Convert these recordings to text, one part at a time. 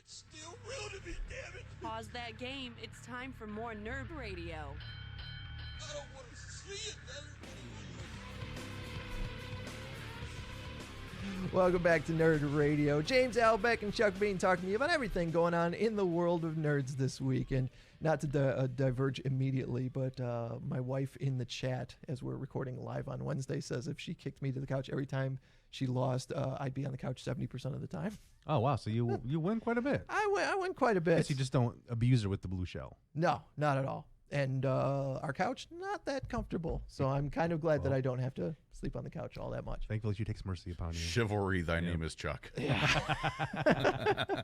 It's still real to me, damn it. Pause that game. It's time for more Nerd Radio. I don't want to see it. Welcome back to Nerd Radio. James, Al, Beck, and Chuck Bean talking to you about everything going on in the world of nerds this week. And not to diverge immediately, but my wife in the chat, as we're recording live on Wednesday, says if she kicked me to the couch every time she lost, I'd be on the couch 70% of the time. Oh, wow. So you win quite a bit. I win quite a bit. Guess you just don't abuse her with the blue shell. No, not at all. And our couch, not that comfortable. So I'm kind of glad that I don't have to sleep on the couch all that much. Thankfully, she takes mercy upon you. Chivalry, thy name is Chuck. Yeah.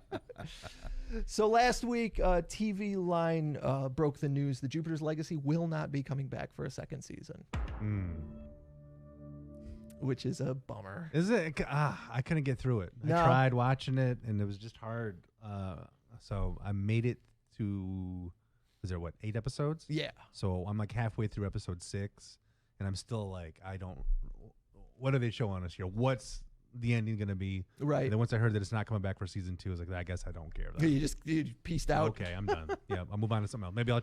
So last week, TV Line broke the news that Jupiter's Legacy will not be coming back for a second season. Which is a bummer. Is it? I couldn't get through it. No. I tried watching it, and it was just hard. So I made it to, is there, 8 episodes? Yeah. So I'm like halfway through episode 6, and I'm still like, what are they showing us here? What's the ending going to be? Right. And then once I heard that it's not coming back for season 2, I was like, I guess I don't care. You pieced out. Okay, I'm done. Yeah, I'll move on to something else. Maybe I'll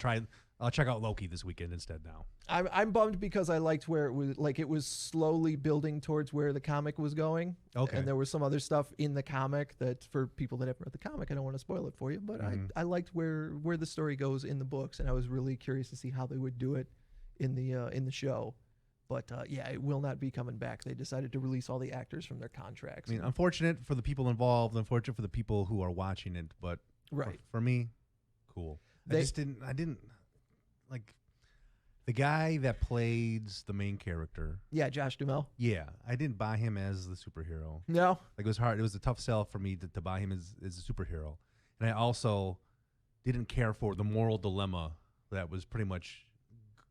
check out Loki this weekend instead now. I'm bummed because I liked where it was slowly building towards where the comic was going. Okay. And there was some other stuff in the comic that, for people that haven't read the comic, I don't want to spoil it for you, but I liked where the story goes in the books, and I was really curious to see how they would do it in the show. But yeah, it will not be coming back. They decided to release all the actors from their contracts. I mean, unfortunate for the people involved, unfortunate for the people who are watching it, but right. for me, cool. I didn't like the guy that plays the main character. Yeah, Josh Duhamel. Yeah, I didn't buy him as the superhero. No. Like, it was hard. It was a tough sell for me to buy him as a superhero. And I also didn't care for the moral dilemma that was pretty much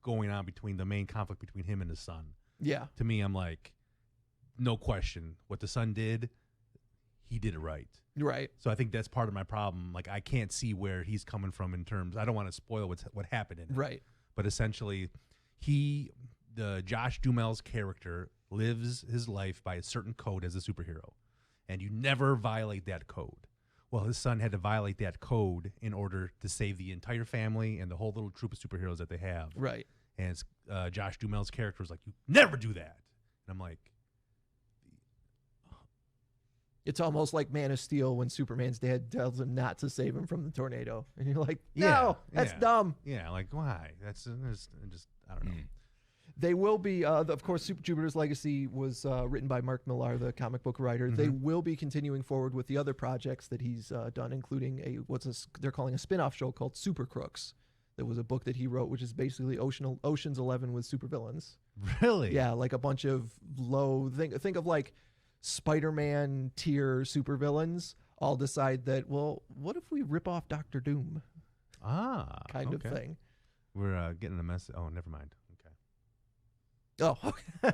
going on between the main conflict between him and his son. Yeah. To me, I'm like, no question. What the son did, he did it right. Right. So I think that's part of my problem. Like, I can't see where he's coming from in terms. I don't want to spoil what happened in it. Right. But essentially, Josh Duhamel's character lives his life by a certain code as a superhero, and you never violate that code. Well, his son had to violate that code in order to save the entire family and the whole little troop of superheroes that they have. Right. And Josh Duhamel's character was like, you never do that. And I'm like, it's almost like Man of Steel when Superman's dad tells him not to save him from the tornado. And you're like, no, that's dumb. Yeah, like, why? That's just, I don't know. They will be, of course, Jupiter's Legacy was written by Mark Millar, the comic book writer. They will be continuing forward with the other projects that he's done, including they're calling a spin-off show called Super Crooks. There was a book that he wrote, which is basically Ocean's 11 with supervillains. Really? Yeah, like a bunch of think of like Spider-Man tier supervillains all decide that, well, what if we rip off Dr. Doom? Kind of thing. We're getting a message. Oh, never mind. Oh, okay.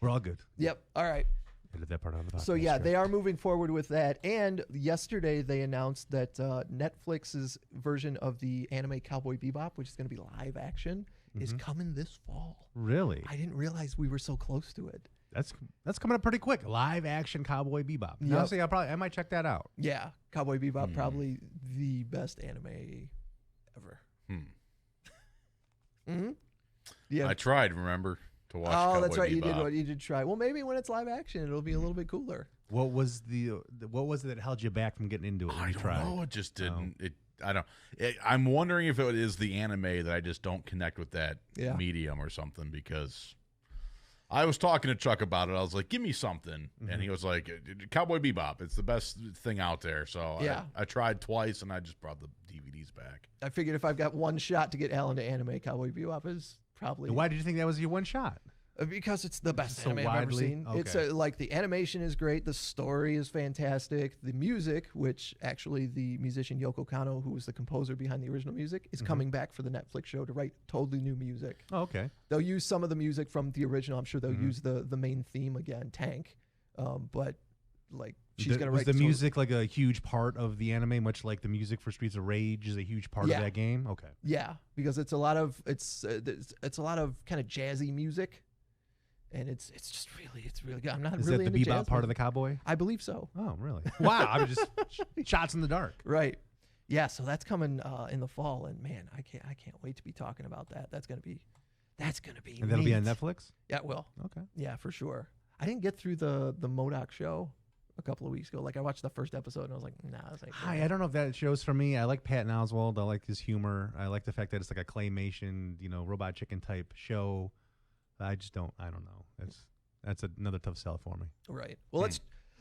We're all good. Yep. All right. Edit that part out of the podcast. So yeah, they are moving forward with that. And yesterday they announced that Netflix's version of the anime Cowboy Bebop, which is going to be live action, is coming this fall. Really? I didn't realize we were so close to it. That's coming up pretty quick. Live action Cowboy Bebop. Yep. Honestly, I might check that out. Yeah, Cowboy Bebop, probably the best anime ever. Yeah. I tried, remember, to watch Cowboy that's right. Bebop. You did try. Well, maybe when it's live action, it'll be a little bit cooler. What was it that held you back from getting into it? I don't know. It just didn't. I'm wondering if it is the anime that I just don't connect with that medium or something, because I was talking to Chuck about it. I was like, give me something. And he was like, Cowboy Bebop. It's the best thing out there. So I tried twice, and I just brought the DVDs back. I figured if I've got one shot to get Al into anime, Cowboy Bebop is probably... And why did you think that was your one shot? Because it's the best So anime I've ever widely? seen. Okay. It's like the animation is great. The story is fantastic. The music, which actually the musician Yoko Kanno, who was the composer behind the original music, is coming back for the Netflix show to write totally new music. Oh, okay. They'll use some of the music from the original. I'm sure they'll use the main theme again, Tank. But like she's going to write... Was the music like a huge part of the anime, much like the music for Streets of Rage is a huge part of that game? Okay. Yeah, because it's a lot of kind of jazzy music. and it's just it's really good. I'm not Is really that the into Bebop jazz part of music. the Cowboy? I believe so. Oh, really? Wow. I was just shots in the dark. Right. Yeah. So that's coming in the fall, and man, I can't wait to be talking about that. That's gonna be. And that'll be on neat. Netflix? Yeah. Well. Okay. Yeah, for sure. I didn't get through the MODOK show a couple of weeks ago. Like I watched the first episode and I was like, nah. I was like, I don't know if that shows for me. I like Patton Oswalt. I like his humor. I like the fact that it's like a claymation, robot chicken type show. I don't know. That's another tough sell for me. Right. Well,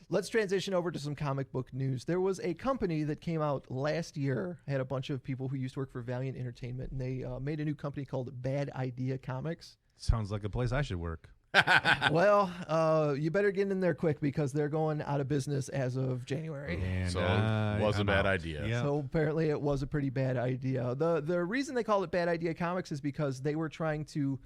let's transition over to some comic book news. There was a company that came out last year, had a bunch of people who used to work for Valiant Entertainment, and they made a new company called Bad Idea Comics. Sounds like a place I should work. Well, you better get in there quick because they're going out of business as of January. And So it was a bad idea. Yeah. So apparently it was a pretty bad idea. The reason they call it Bad Idea Comics is because they were trying to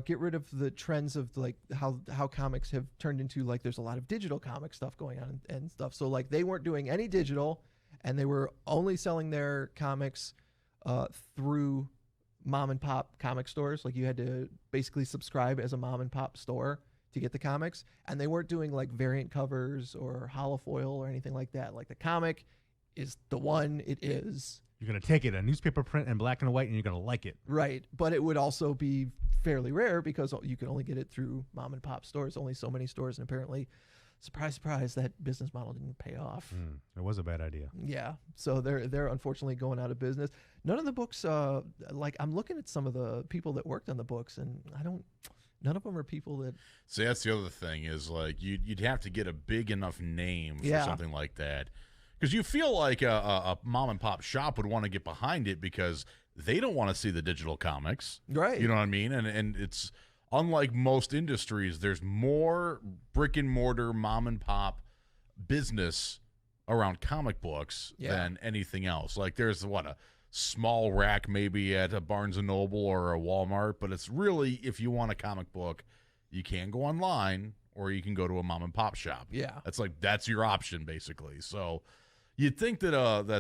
get rid of the trends of like how comics have turned into like there's a lot of digital comic stuff going on and stuff. So like they weren't doing any digital, and they were only selling their comics through mom and pop comic stores. Like you had to basically subscribe as a mom and pop store to get the comics, and they weren't doing like variant covers or holofoil or anything like that. Like the comic is the one it is. You're going to take it, a newspaper print in black and white, and you're going to like it. Right. But it would also be fairly rare because you can only get it through mom and pop stores, only so many stores. And apparently, surprise, surprise, that business model didn't pay off. It was a bad idea. Yeah. So they're unfortunately going out of business. None of the books, like I'm looking at some of the people that worked on the books, and none of them are people that. See, that's the other thing is like you'd have to get a big enough name for something like that. Because you feel like a mom and pop shop would want to get behind it because they don't want to see the digital comics. Right. You know what I mean? And it's unlike most industries, there's more brick and mortar mom and pop business around comic books than anything else. Like there's a small rack maybe at a Barnes & Noble or a Walmart, but it's really, if you want a comic book, you can go online or you can go to a mom and pop shop. Yeah. That's your option basically. So you'd think that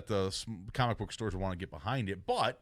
the comic book stores would want to get behind it, but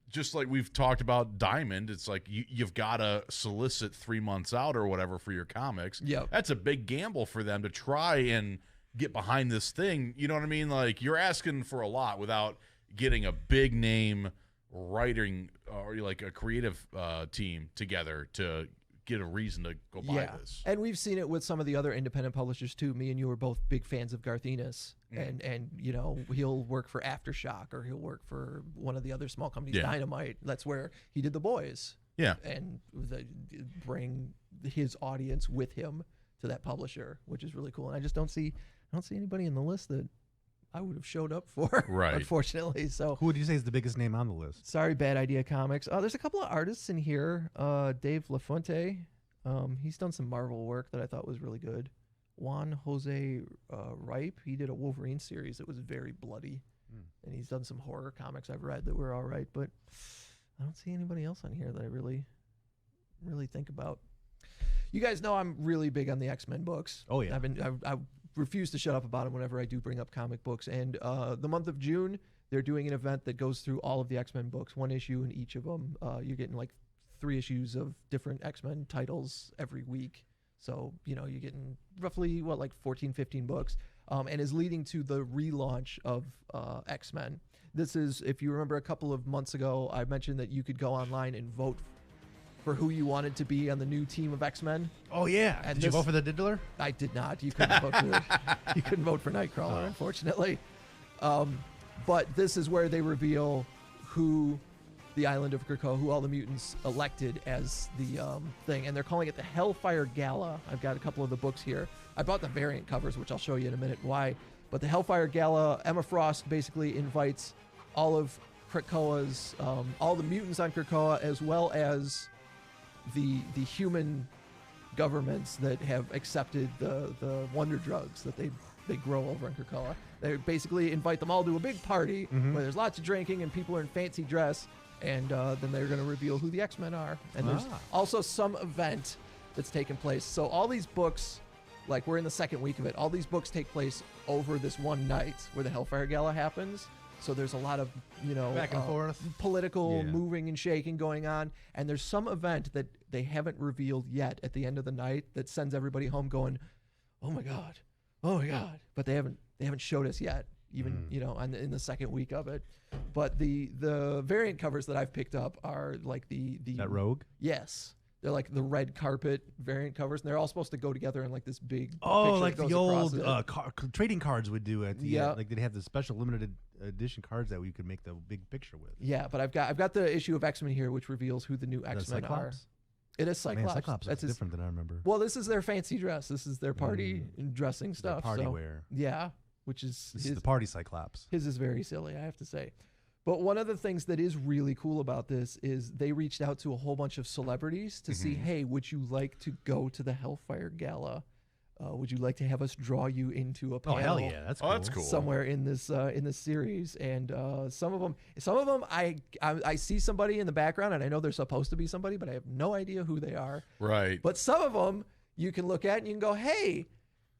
just like we've talked about Diamond, it's like you've got to solicit 3 months out or whatever for your comics. Yep. That's a big gamble for them to try and get behind this thing. You know what I mean? Like you're asking for a lot without getting a big name writing or like a creative team together to get a reason to go buy this. And we've seen it with some of the other independent publishers too. Me and you are both big fans of Garth Ennis, and he'll work for Aftershock or he'll work for one of the other small companies, Dynamite. That's where he did The Boys. Yeah, and bring his audience with him to that publisher, which is really cool. And I just don't see anybody in the list that I would have showed up for, right? Unfortunately. So who would you say is the biggest name on the list? Sorry, Bad Idea Comics. There's a couple of artists in here. Dave LaFonte, he's done some Marvel work that I thought was really good. Juan Jose Ripe, he did a Wolverine series that was very bloody, and he's done some horror comics I've read that were all right. But I don't see anybody else on here that I really think about. You guys know I'm really big on the X-Men books. Oh yeah, I refuse to shut up about them whenever I do bring up comic books. And the month of June, they're doing an event that goes through all of the X-Men books, one issue in each of them. You're getting like 3 issues of different X-Men titles every week. So, you're getting roughly, 14, 15 books, and is leading to the relaunch of X-Men. This is, if you remember a couple of months ago, I mentioned that you could go online and vote for who you wanted to be on the new team of X-Men. Oh yeah. And did you vote for the Diddler? I did not. You couldn't vote for it. You couldn't vote for Nightcrawler, unfortunately. But this is where they reveal who the island of Krakoa, who all the mutants elected as the thing, and they're calling it the Hellfire Gala. I've got a couple of the books here. I bought the variant covers, which I'll show you in a minute why. But the Hellfire Gala, Emma Frost basically invites all of Krakoa's, all the mutants on Krakoa, as well as the human governments that have accepted the wonder drugs that they grow over in Krakoa. They basically invite them all to a big party where there's lots of drinking and people are in fancy dress, and then they're going to reveal who the X-Men are. And there's also some event that's taking place. So all these books, like we're in the second week of it, all these books take place over this one night where the Hellfire Gala happens. So there's a lot of, Back and forth. political moving and shaking going on. And there's some event that they haven't revealed yet at the end of the night that sends everybody home going, oh my God. But they haven't showed us yet, even, in the second week of it. But the variant covers that I've picked up are like the That Rogue? Yes. They're like the red carpet variant covers, and they're all supposed to go together in like this big. Oh, picture like that the goes old across it. trading cards would do at the Yeah. like they'd have the special limited edition cards that you could make the big picture with. Yeah, but I've got the issue of X-Men here, which reveals who the new X-Men are. Cyclops? It is Cyclops. Man, Cyclops is different than I remember. Well, this is their fancy dress. This is their party dressing stuff. Party so, wear. Yeah, which is This is the party Cyclops. His is very silly, I have to say. But one of the things that is really cool about this is they reached out to a whole bunch of celebrities to see, hey, would you like to go to the Hellfire Gala? Would you like to have us draw you into a panel? Oh hell yeah, that's cool. That's cool. Somewhere in this series, and some of them, I see somebody in the background, and I know they're supposed to be somebody, but I have no idea who they are. Right. But some of them you can look at and you can go, hey,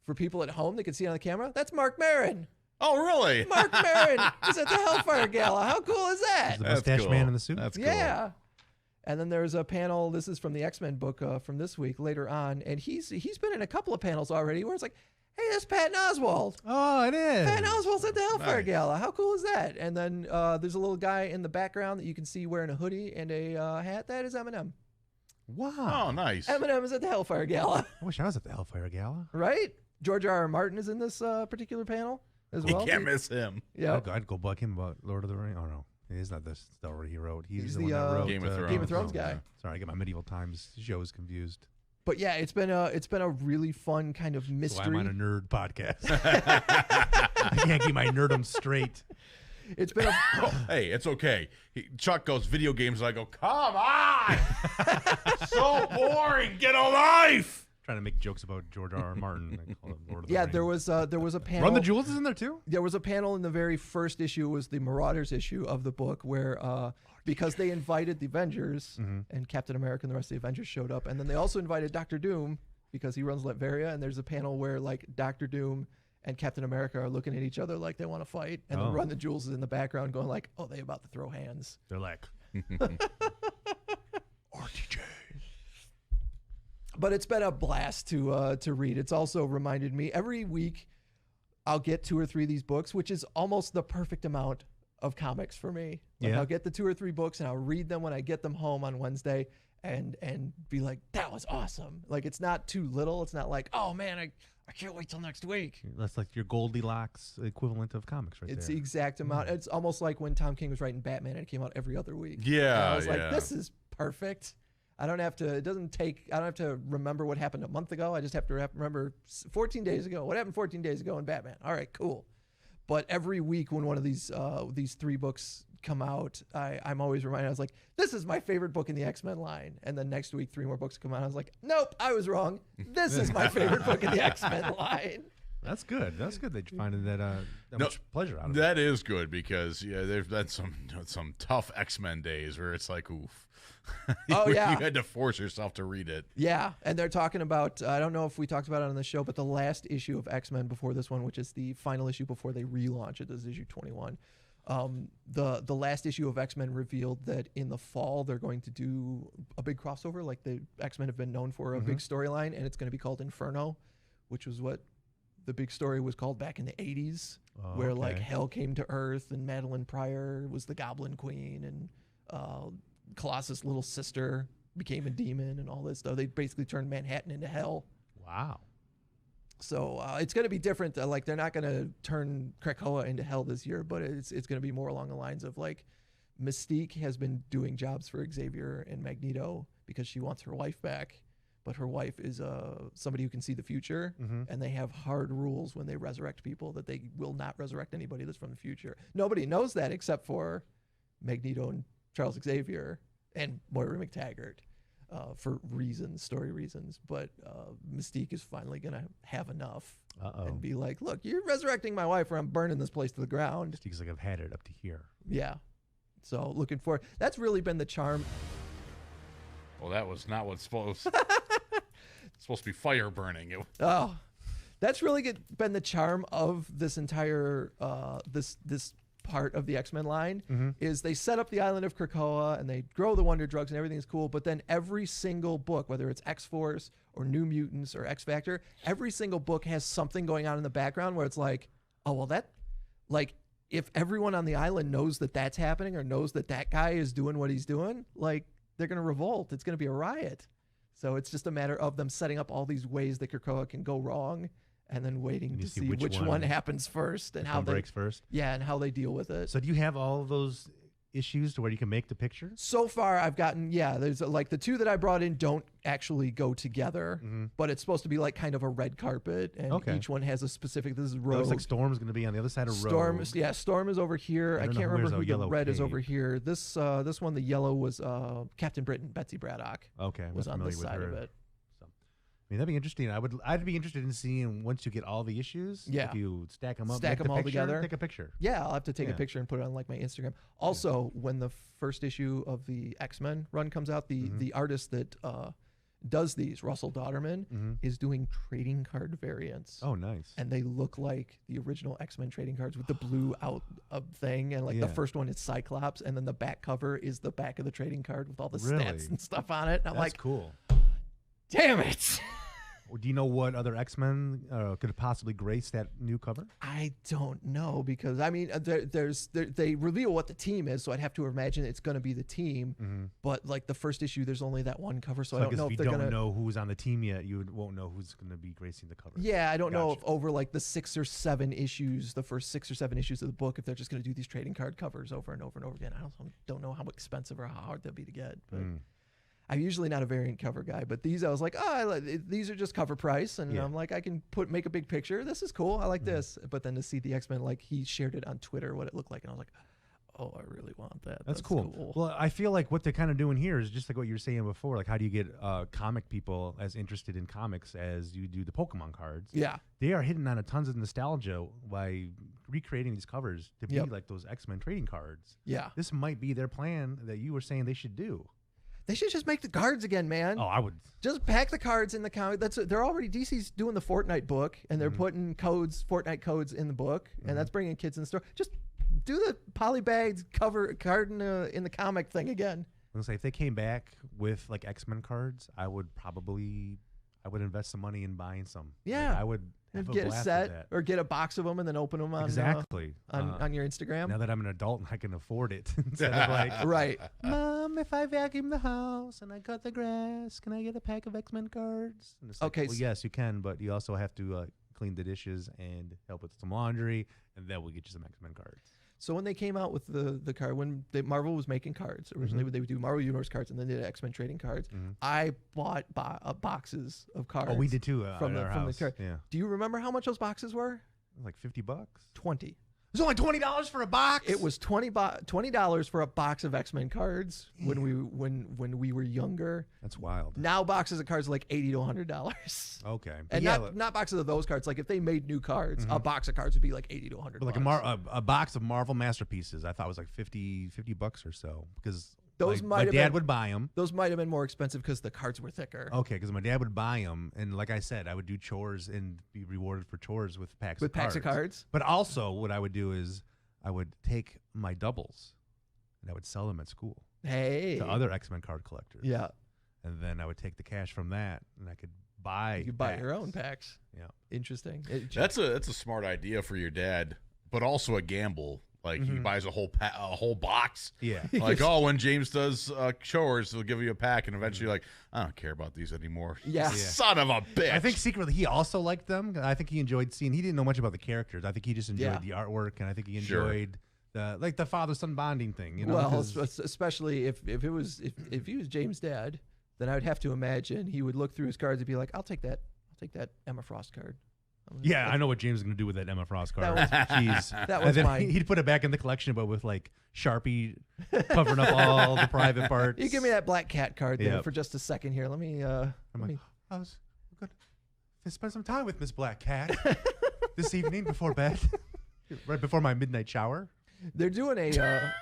for people at home that can see it on the camera, that's Mark Maron. Oh, really? Mark Maron is at the Hellfire Gala. How cool is that? Is the mustache cool. man in the suit? That's cool. Yeah. And then there's a panel. This is from the X-Men book from this week later on, and he's been in a couple of panels already where it's like, hey, that's Patton Oswalt. Oh, it is. Patton Oswalt's at the Hellfire Nice. Gala. How cool is that? And then there's a little guy in the background that you can see wearing a hoodie and a hat. That is Eminem. Wow. Oh, nice. Eminem is at the Hellfire Gala, I wish I was at the Hellfire Gala. right? George R.R. Martin is in this particular panel as You well. can't miss him. Yeah. I'd go bug him about Lord of the Rings. Oh no, he's not the story he wrote. He's the the, one that wrote Game of Thrones guy. yeah. Sorry, I get my medieval times shows confused. But yeah, it's been a really fun kind of That's why mystery. I'm on a nerd podcast. I can't keep my nerdum straight. It's been a Hey, it's okay. Chuck goes video games, and I go, come on! So boring. Get a life! Trying to make jokes about George R.R. Martin. I call it Lord of the yeah. Rings. There was a panel. Run the Jewels is in there too. There was a panel in the very first issue. It was the Marauders issue of the book where because they invited the Avengers and Captain America and the rest of the Avengers showed up, and then they also invited Doctor Doom because he runs Latveria, and there's a panel where like Doctor Doom and Captain America are looking at each other like they want to fight, and then Run the Jewels is in the background going like, oh, they about to throw hands. They're like RTJ. But it's been a blast to read. It's also reminded me every week I'll get 2 or 3 of these books, which is almost the perfect amount of comics for me. Like Yeah. I'll get the 2 or 3 books and I'll read them when I get them home on Wednesday and be like, that was awesome. Like it's not too little. It's not like, oh man, I can't wait till next week. That's like your Goldilocks equivalent of comics, right It's there. the exact amount. It's almost like when Tom King was writing Batman and it came out every other week. Yeah, And I was like, yeah. this is perfect. I don't have to remember what happened a month ago. I just have to remember 14 days ago. What happened 14 days ago in Batman? All right, cool. But every week when one of these 3 books come out, I'm always reminded. I was like, this is my favorite book in the X-Men line. And then next week, 3 more books come out. I was like, nope, I was wrong. This is my favorite book in the X-Men line. That's good. That's good that you find that much pleasure out of it. That is good because there's been some tough X-Men days where it's like, oof. Oh, yeah. You had to force yourself to read it. Yeah, and they're talking about, I don't know if we talked about it on the show, but the last issue of X-Men before this one, which is the final issue before they relaunch it, this is issue 21. The last issue of X-Men revealed that in the fall they're going to do a big crossover, like the X-Men have been known for, a big storyline, and it's going to be called Inferno, which was what the big story was called back in the 80s, where like okay. hell came to Earth and Madeline Pryor was the Goblin Queen and Colossus' little sister became a demon and all this stuff. They basically turned Manhattan into hell. Wow. So it's going to be different. Like they're not going to turn Krakoa into hell this year, but it's going to be more along the lines of like Mystique has been doing jobs for Xavier and Magneto because she wants her wife back, but her wife is somebody who can see the future, and they have hard rules when they resurrect people that they will not resurrect anybody that's from the future. Nobody knows that except for Magneto and Charles Xavier and Moira McTaggart for story reasons. But Mystique is finally going to have enough and be like, look, you're resurrecting my wife or I'm burning this place to the ground. Mystique's like, I've had it up to here. Yeah. So looking for, that's really been the charm. Well, that was not what's supposed. It's supposed to be fire burning. It, That's really been the charm of this entire this part of the X-Men line is they set up the island of Krakoa and they grow the wonder drugs and everything is cool, but then every single book, whether it's X-Force or New Mutants or X-Factor, every single book has something going on in the background where it's like, oh, well, that, like, if everyone on the island knows that that's happening or knows that that guy is doing what he's doing, like, they're going to revolt. It's going to be a riot. So it's just a matter of them setting up all these ways that Krakoa can go wrong and then waiting to see which one happens first and how they breaks first. Yeah, and how they deal with it. So do you have all of those issues to where you can make the picture? So far, I've gotten, there's like the two that I brought in don't actually go together, but it's supposed to be like kind of a red carpet, and each one has a specific, this is Rogue. It looks like Storm's going to be on the other side of Storm. Rogue. Yeah, Storm is over here. I can't remember who the red is over here. This one, the yellow was Captain Britain, Betsy Braddock. Okay, was on this side of it. I mean, that'd be interesting. I'd be interested in seeing once you get all the issues. Yeah. If you stack them up, stack them all together, take a picture. Yeah, I'll have to take a picture and put it on like my Instagram. Also, when the first issue of the X-Men run comes out, the artist that does these, Russell Dauterman, is doing trading card variants. Oh, nice. And they look like the original X-Men trading cards with the blue out thing, and like the first one is Cyclops, and then the back cover is the back of the trading card with all the stats and stuff on it. And I'm That's like, cool. Damn it. Do you know what other X-Men could possibly grace that new cover? I don't know, because I mean, they reveal what the team is, so I'd have to imagine it's going to be the team. But like the first issue, there's only that one cover, so I don't know if they're going to. If you don't know who's on the team yet, you won't know who's going to be gracing the cover. Yeah, I don't know if over like the 6 or 7 issues, the first 6 or 7 issues of the book, if they're just going to do these trading card covers over and over and over again. I don't know how expensive or how hard they'll be to get, but. I'm usually not a variant cover guy, but these I was like, these are just cover price, and I'm like, I can make a big picture. This is cool. I like this. But then to see the X-Men, like he shared it on Twitter what it looked like, and I was like, oh, I really want that. That's cool. Well, I feel like what they're kind of doing here is just like what you were saying before. Like, how do you get comic people as interested in comics as you do the Pokemon cards? Yeah, they are hitting on a tons of nostalgia by recreating these covers to be like those X-Men trading cards. Yeah, this might be their plan that you were saying they should do. They should just make the cards again, man. Oh, I would just pack the cards in the comic. They're already DC's doing the Fortnite book, and they're putting Fortnite codes in the book, and that's bringing kids in the store. Just do the polybagged cover card in the comic thing again. I was gonna say, if they came back with like X-Men cards, I would invest some money in buying some. Yeah, like, I would get a set or get a box of them and then open them on on your Instagram. Now that I'm an adult and I can afford it, instead of like, right, Mom, if I vacuum the house and I cut the grass, can I get a pack of X-Men cards? And it's okay, like, well, yes, you can, but you also have to clean the dishes and help with some laundry, and then we'll get you some X-Men cards. So when they came out with the card, when Marvel was making cards, originally they would do Marvel Universe cards and then they did X-Men trading cards. I bought boxes of cards. Oh, we did too from our house. the card. Yeah. Do you remember how much those boxes were? Like $50. 20. It was only $20 for a box. It was $20 for a box of X-Men cards when we were younger. That's wild. Now boxes of cards are like $80 to $100. Okay, and not boxes of those cards. Like if they made new cards, a box of cards would be like $80 to $100. But like a box of Marvel Masterpieces, I thought was like $50 or so, because those my dad would buy them. Those might have been more expensive because the cards were thicker. Okay, because my dad would buy them, and like I said, I would do chores and be rewarded for chores with packs of cards. But also, what I would do is I would take my doubles and I would sell them at school. Hey, to other X-Men card collectors. Yeah, and then I would take the cash from that and I could buy. You could buy your own packs. Yeah, interesting. That's a smart idea for your dad, but also a gamble. Like he buys a whole box. Yeah. Like, oh, when James does chores, he'll give you a pack, and eventually, like, I don't care about these anymore. Yeah. Son of a bitch. I think secretly he also liked them. I think he enjoyed seeing. He didn't know much about the characters. I think he just enjoyed the artwork, and I think he enjoyed the father-son bonding thing. You know? Well, especially if he was James' dad, then I would have to imagine he would look through his cards and be like, I'll take that Emma Frost card. Yeah, I know what James is going to do with that Emma Frost card. That was mine. He'd put it back in the collection, but with like Sharpie covering up all the private parts. You give me that Black Cat card there for just a second here. Let me. I was good to spend some time with Miss Black Cat this evening before bed, right before my midnight shower. They're doing a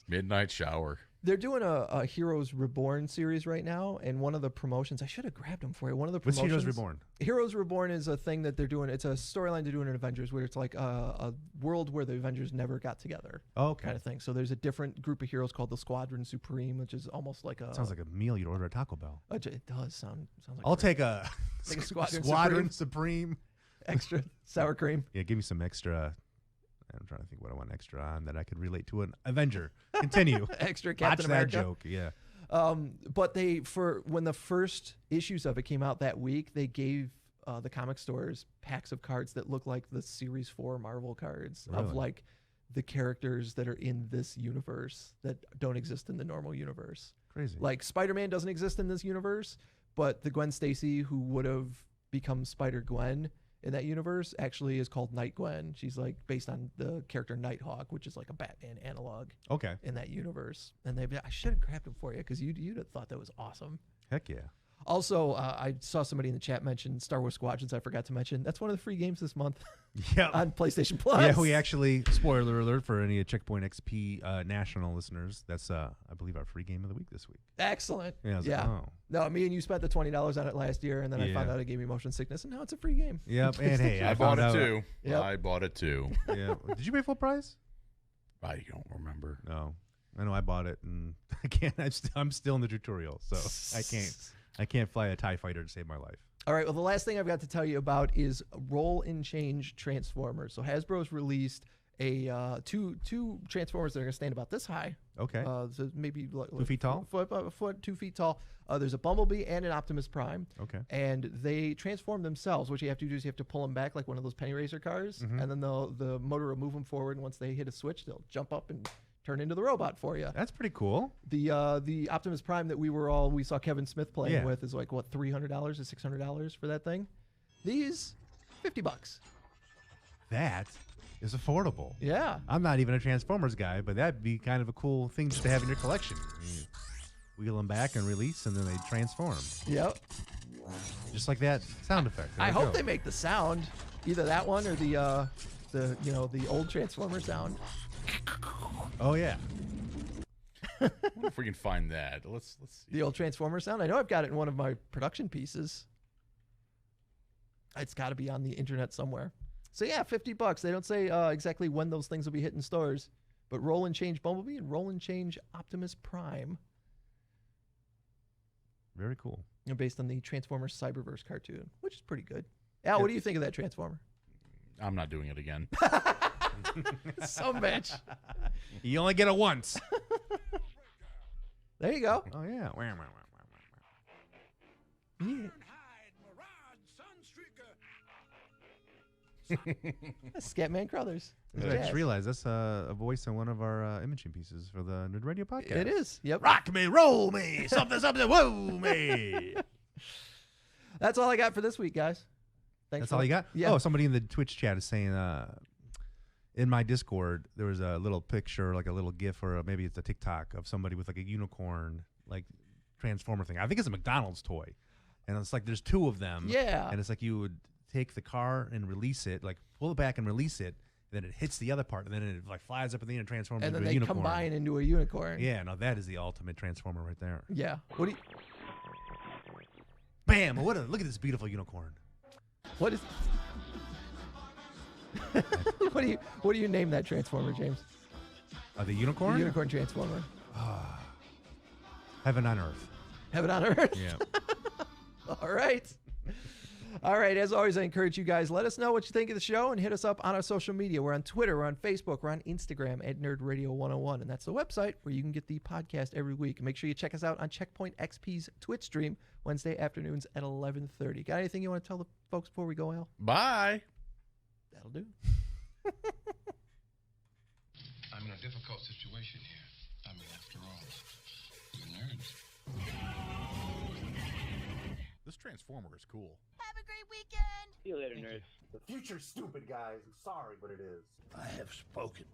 midnight shower. They're doing a Heroes Reborn series right now, and one of the promotions, I should have grabbed them for you. One of the What's promotions. Heroes Reborn? Heroes Reborn is a thing that they're doing. It's a storyline they're doing in Avengers where it's like a world where the Avengers never got together. Oh, okay. Kind of thing. So there's a different group of heroes called the Squadron Supreme, which is almost like a. Sounds like a meal you'd order at Taco Bell. It does sound like. I'll take a Squadron Supreme. Extra sour cream. Yeah, give me some extra. I'm trying to think what I want extra on that I could relate to an Avenger. Continue. Extra Captain Watch America. that joke. Yeah. But when the first issues of it came out that week, they gave the comic stores packs of cards that look like the Series 4 Marvel cards of like the characters that are in this universe that don't exist in the normal universe. Crazy. Like Spider-Man doesn't exist in this universe, but the Gwen Stacy who would have become Spider-Gwen in that universe actually is called Night Gwen. She's like based on the character Nighthawk, which is like a Batman analog. Okay. In that universe, and I should have grabbed them for you because you'd have thought that was awesome. Heck yeah. Also, I saw somebody in the chat mention Star Wars Squadrons. I forgot to mention that's one of the free games this month. Yeah. On PlayStation Plus. Yeah, we actually, spoiler alert for any Checkpoint XP national listeners, that's I believe our free game of the week this week. Excellent. Yeah. Yeah. Like, oh. No, me and you spent the $20 on it last year, and then I found out it gave me motion sickness, and now it's a free game. Yep. And hey, I bought it too. Yep. I bought it too. Yeah. Did you pay full price? I don't remember. No. I know I bought it, and I can't. I'm still in the tutorial, so I can't fly a TIE fighter to save my life. All right. Well, the last thing I've got to tell you about is roll and change Transformers. So Hasbro's released a two Transformers that are going to stand about this high. Okay. So maybe 2 feet tall. Foot 2 feet tall. There's a Bumblebee and an Optimus Prime. Okay. And they transform themselves. What you have to do is you have to pull them back like one of those penny racer cars, and then the motor will move them forward. And once they hit a switch, they'll jump up and turn into the robot for you. That's pretty cool. The Optimus Prime that we saw Kevin Smith playing with is like what, $300 to $600 for that thing. These $50. That is affordable. Yeah. I'm not even a Transformers guy, but that'd be kind of a cool thing just to have in your collection. You wheel them back and release, and then they transform. Yep. Just like that sound effect. I hope they make the sound, either that one or the old Transformer sound. Oh yeah. I wonder if we can find that. Let's see. The old Transformer sound. I know I've got it in one of my production pieces. It's got to be on the internet somewhere. So yeah, $50. They don't say exactly when those things will be hitting stores, but roll and change Bumblebee and roll and change Optimus Prime. Very cool. Based on the Transformers Cyberverse cartoon, which is pretty good. Al, what do you think of that Transformer? I'm not doing it again. Some bitch. You only get it once. There you go. Oh yeah. That's Scatman Crothers. I just realized that's a voice in one of our imaging pieces for the NerdRadio podcast. It is. Yep. Rock me, roll me, something, whoa me. That's all I got for this week, guys. Thanks. That's all you got? Yeah. Oh, somebody in the Twitch chat is saying, in my Discord, there was a little picture, like a little GIF, or maybe it's a TikTok of somebody with like a unicorn, like Transformer thing. I think it's a McDonald's toy, and it's like there's two of them. Yeah. And it's like you would take the car and release it, like pull it back and release it, and then it hits the other part, and then it like flies up at the end and transforms and into then a unicorn. And then they combine into a unicorn. Yeah, no, that is the ultimate Transformer right there. Yeah. What do you? Bam! Look at this beautiful unicorn. What is? What do you name that Transformer, James? The unicorn? The unicorn Transformer. Heaven on Earth. Heaven on Earth. Yeah. All right. All right. As always, I encourage you guys, let us know what you think of the show and hit us up on our social media. We're on Twitter, we're on Facebook, we're on Instagram at NerdRadio101. And that's the website where you can get the podcast every week. And make sure you check us out on Checkpoint XP's Twitch stream Wednesday afternoons at 11:30. Got anything you want to tell the folks before we go, Al? Bye. That'll do. I'm in a difficult situation here. I mean, after all, we're nerds. This Transformer is cool. Have a great weekend. See you later, nerds. The future's stupid, guys. I'm sorry, but it is. I have spoken.